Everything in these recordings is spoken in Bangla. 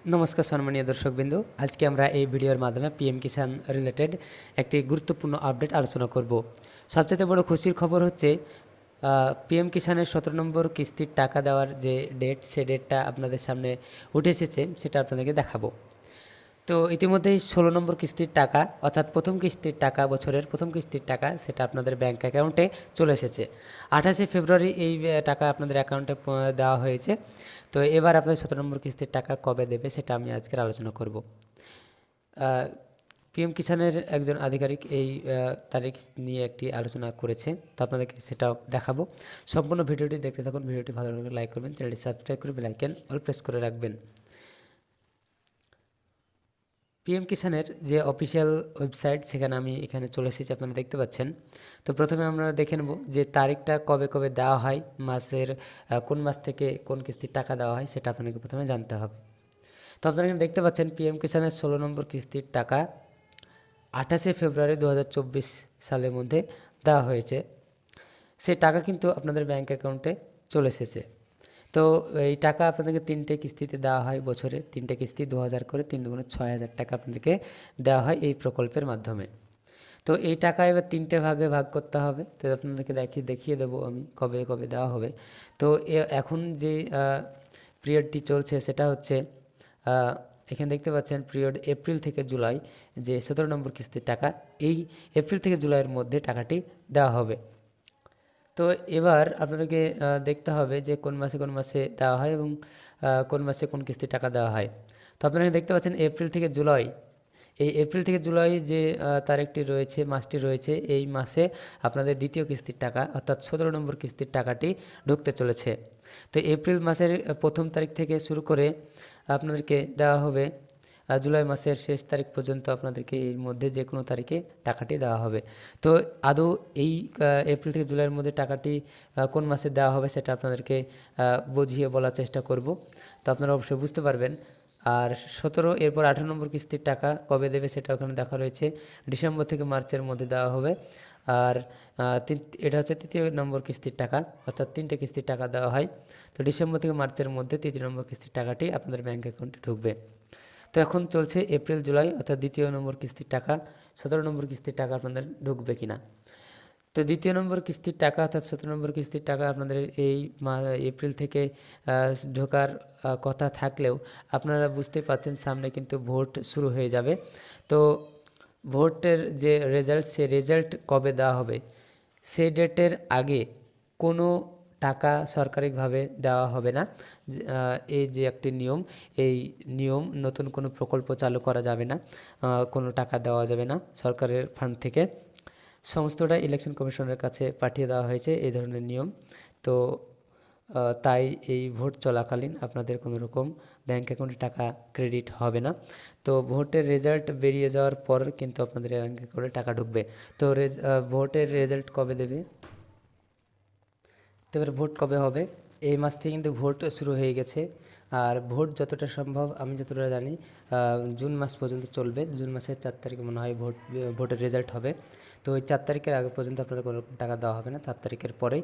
নমস্কার সম্মানীয় দর্শকবৃন্দ, আজকে আমরা এই ভিডিওর মাধ্যমে পিএম কিষাণ রিলেটেড একটি গুরুত্বপূর্ণ আপডেট আলোচনা করব। সবচেয়ে বড় খুশির খবর হচ্ছে পিএম কিষাণের 17 নম্বর কিস্তির টাকা দেওয়ার যে ডেট, সে ডেটটা আপনাদের সামনে উঠে এসেছে, সেটা আপনাদেরকে দেখাবো। তো ইতিমধ্যেই 16 নম্বর কিস্তির টাকা, অর্থাৎ প্রথম কিস্তির টাকা, বছরের প্রথম কিস্তির টাকা, সেটা আপনাদের ব্যাঙ্ক অ্যাকাউন্টে চলে এসেছে। 28শে ফেব্রুয়ারি এই টাকা আপনাদের অ্যাকাউন্টে দেওয়া হয়েছে। তো এবার আপনাদের 17 নম্বর কিস্তির টাকা কবে দেবে সেটা আমি আজকের আলোচনা করব। পিএম কিষাণের একজন আধিকারিক এই তারিখ নিয়ে একটি আলোচনা করেছে, তো আপনাদেরকে সেটাও দেখাবো। সম্পূর্ণ ভিডিওটি দেখতে থাকুন। ভিডিওটি ভালো লাগলে লাইক করবেন, চ্যানেলটি সাবস্ক্রাইব করে বেল আইকন অল প্রেস করে রাখবেন। পিএম কিষাণের যে অফিসিয়াল ওয়েবসাইট, সেখানে আমি এখানে চলে এসেছি, আপনারা দেখতে পাচ্ছেন। তো প্রথমে আমরা দেখে নেব যে তারিখটা কবে কবে দেওয়া হয়, মাসের কোন মাস থেকে কোন কিস্তির টাকা দেওয়া হয়, সেটা আপনাকে প্রথমে জানতে হবে। তো আপনারা এখানে দেখতে পাচ্ছেন পিএম কিষাণের 16 নম্বর কিস্তির টাকা 28শে ফেব্রুয়ারি 2024 সালের মধ্যে দেওয়া হয়েছে। সেই টাকা কিন্তু আপনাদের ব্যাঙ্ক অ্যাকাউন্টে চলে এসেছে। তো এই টাকা আপনাদেরকে 3টে কিস্তিতে দেওয়া হয়, বছরে 3টে কিস্তি 2000 করে, 3 দুগুণে 6000 টাকা আপনাদেরকে দেওয়া হয় এই প্রকল্পের মাধ্যমে। তো এই টাকা এবার 3টে ভাগে ভাগ করতে হবে। তো আপনাদেরকে দেখিয়ে দেবো আমি কবে কবে দেওয়া হবে। তো এখন যে পিরিয়ডটি চলছে সেটা হচ্ছে, এখানে দেখতে পাচ্ছেন পিরিয়ড এপ্রিল থেকে জুলাই, যে 17 নম্বর কিস্তির টাকা, এই এপ্রিল থেকে জুলাইয়ের মধ্যে টাকাটি দেওয়া হবে। তো এবার আপনাদেরকে দেখতে হবে যে কোন মাসে দেওয়া হয় এবং কোন মাসে কোন কিস্তির টাকা দেওয়া হয়। তো আপনারা দেখতে পাচ্ছেন এপ্রিল থেকে জুলাই, এই এপ্রিল থেকে জুলাই যে তারিখটি রয়েছে, মাসটি রয়েছে, এই মাসে আপনাদের দ্বিতীয় কিস্তির টাকা অর্থাৎ 17 নম্বর কিস্তির টাকাটি ঢুকতে চলেছে। তো এপ্রিল মাসের প্রথম তারিখ থেকে শুরু করে আপনাদেরকে দেওয়া হবে জুলাই মাসের শেষ তারিখ পর্যন্ত, আপনাদেরকে এর মধ্যে যে কোনো তারিখে টাকাটি দেওয়া হবে। তো আদৌ এই এপ্রিল থেকে জুলাইয়ের মধ্যে টাকাটি কোন মাসে দেওয়া হবে সেটা আপনাদেরকে বুঝিয়ে বলার চেষ্টা করব, তো আপনারা অবশ্যই বুঝতে পারবেন। আর 17 এরপর 18 নম্বর কিস্তির টাকা কবে দেবে সেটা ওখানে দেখা রয়েছে, ডিসেম্বর থেকে মার্চের মধ্যে দেওয়া হবে। আর এটা হচ্ছে 3য় নম্বর কিস্তির টাকা, অর্থাৎ 3টে কিস্তির টাকা দেওয়া হয়। তো ডিসেম্বর থেকে মার্চের মধ্যে 3য় নম্বর কিস্তির টাকাটি আপনাদের ব্যাঙ্ক অ্যাকাউন্টে ঢুকবে। তো এখন চলছে এপ্রিল জুলাই, অর্থাৎ 2য় নম্বর কিস্তির টাকা, 17 নম্বর কিস্তির টাকা আপনাদের ঢুকবে কিনা। তো 2য় নম্বর কিস্তির টাকা অর্থাৎ 17 নম্বর কিস্তির টাকা আপনাদের এই এপ্রিল থেকে ঢোকার কথা থাকলেও আপনারা বুঝতেই পারছেন সামনে কিন্তু ভোট শুরু হয়ে যাবে। তো ভোটের যে রেজাল্ট, সে রেজাল্ট কবে দেওয়া হবে, সেই ডেটের আগে কোনো টাকা সরকারিভাবে দেওয়া হবে না। এই যে একটি নিয়ম, এই নিয়ম, নতুন কোনো প্রকল্প চালু করা যাবে না, কোনো টাকা দেওয়া যাবে না সরকারের ফান্ড থেকে। সমস্তটা ইলেকশন কমিশনের কাছে পাঠিয়ে দেওয়া হয়েছে এই ধরনের নিয়ম। তো তাই এই ভোট চলাকালীন আপনাদের কোনো রকম ব্যাঙ্ক অ্যাকাউন্টে টাকা ক্রেডিট হবে না। তো ভোটের রেজাল্ট বেরিয়ে যাওয়ার পর কিন্তু আপনাদের ব্যাঙ্ক অ্যাকাউন্টে টাকা ঢুকবে। তো ভোটের রেজাল্ট কবে দেবে, তো এবার ভোট কবে হবে, এই মাস থেকে কিন্তু ভোট শুরু হয়ে গেছে। আর ভোট যতটা সম্ভব আমি যতটা জানি জুন মাস পর্যন্ত চলবে। জুন মাসের 4 তারিখে মনে হয় ভোটের রেজাল্ট হবে। তো ওই 4 তারিখের আগে পর্যন্ত আপনাদের কোনো রকম টাকা দেওয়া হবে না। 4 তারিখের পরেই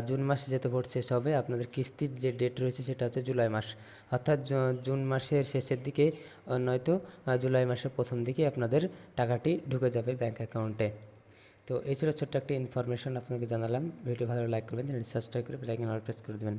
জুন মাসে যেহেতু ভোট শেষ হবে, আপনাদের কিস্তির যে ডেট রয়েছে সেটা হচ্ছে জুলাই মাস, অর্থাৎ জুন মাসের শেষের দিকে নয়তো জুলাই মাসের প্রথম দিকে আপনাদের টাকাটি ঢুকে যাবে ব্যাঙ্ক অ্যাকাউন্টে। তো এই ছিল ছোট্ট একটা ইনফরমেশন আপনাকে জানালাম। ভিডিও ভালো লাইক করবেন, চ্যানেলটি সাবস্ক্রাইব করে বেল আইকন অল প্রেস করে দেবেন।